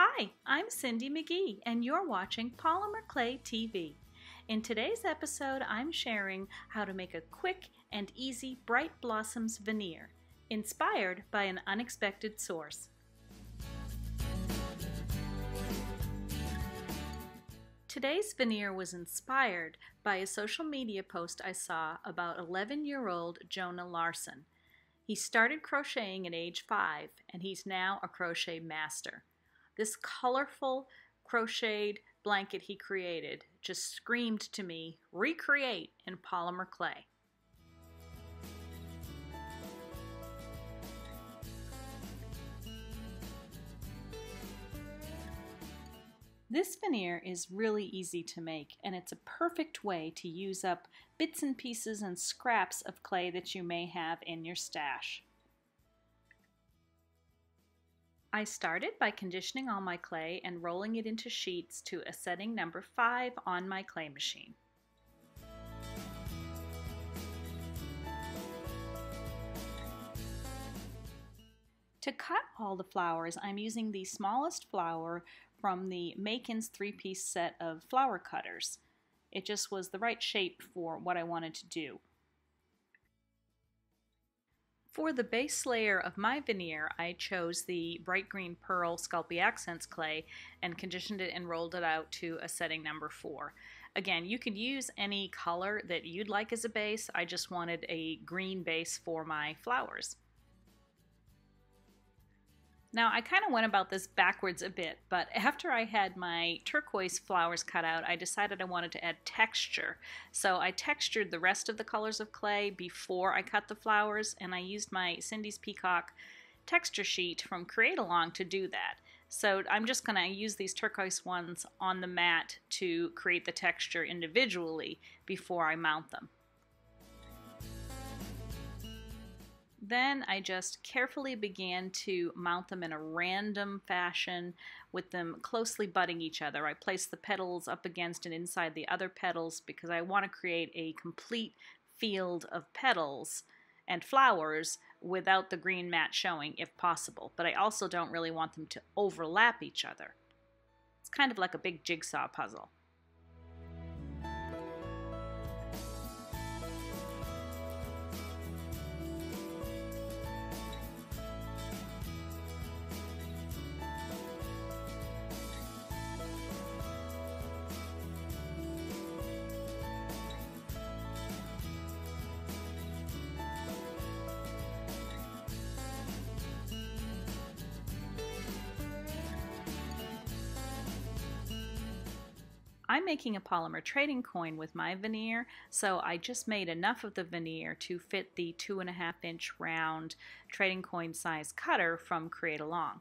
Hi, I'm Cindi McGee, and you're watching Polymer Clay TV. In today's episode, I'm sharing how to make a quick and easy Bright Blossoms veneer, inspired by an unexpected source. Today's veneer was inspired by a social media post I saw about 11-year-old Jonah Larson. He started crocheting at age 5, and he's now a crochet master. This colorful crocheted blanket he created just screamed to me, recreate in polymer clay. This veneer is really easy to make, and it's a perfect way to use up bits and pieces and scraps of clay that you may have in your stash. I started by conditioning all my clay and rolling it into sheets to a setting number 5 on my clay machine. To cut all the flowers, I'm using the smallest flower from the Makin's 3-piece set of flower cutters. It just was the right shape for what I wanted to do. For the base layer of my veneer, I chose the bright green pearl Sculpey Accents clay and conditioned it and rolled it out to a setting number 4. Again, you could use any color that you'd like as a base. I just wanted a green base for my flowers. Now, I kind of went about this backwards a bit, but after I had my turquoise flowers cut out, I decided I wanted to add texture. So I textured the rest of the colors of clay before I cut the flowers, and I used my Cindy's Peacock texture sheet from Create Along to do that. So I'm just going to use these turquoise ones on the mat to create the texture individually before I mount them. Then I just carefully began to mount them in a random fashion with them closely butting each other. I placed the petals up against and inside the other petals because I want to create a complete field of petals and flowers without the green mat showing if possible. But I also don't really want them to overlap each other. It's kind of like a big jigsaw puzzle. I'm making a polymer trading coin with my veneer, so I just made enough of the veneer to fit the 2.5-inch round trading coin size cutter from Create Along.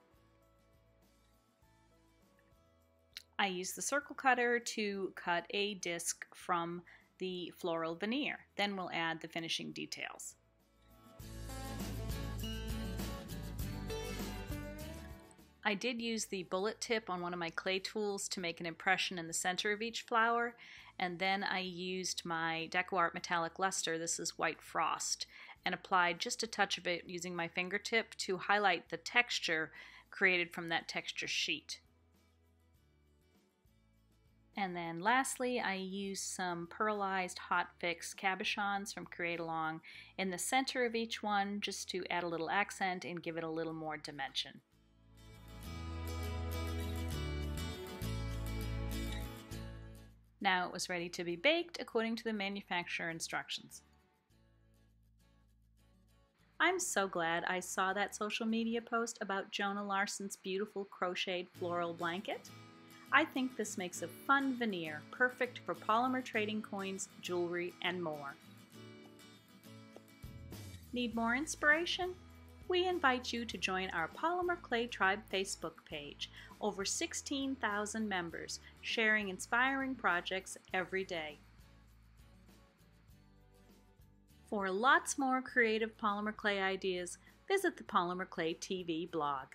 I used the circle cutter to cut a disc from the floral veneer. Then we'll add the finishing details. I did use the bullet tip on one of my clay tools to make an impression in the center of each flower, and then I used my DecoArt metallic luster, this is white frost, and applied just a touch of it using my fingertip to highlight the texture created from that texture sheet. And then lastly, I used some pearlized hot fix cabochons from Create Along in the center of each one just to add a little accent and give it a little more dimension. Now it was ready to be baked according to the manufacturer instructions. I'm so glad I saw that social media post about Jonah Larson's beautiful crocheted floral blanket. I think this makes a fun veneer, perfect for polymer trading coins, jewelry, and more. Need more inspiration? We invite you to join our Polymer Clay Tribe Facebook page. Over 16,000 members sharing inspiring projects every day. For lots more creative polymer clay ideas, visit the Polymer Clay TV blog.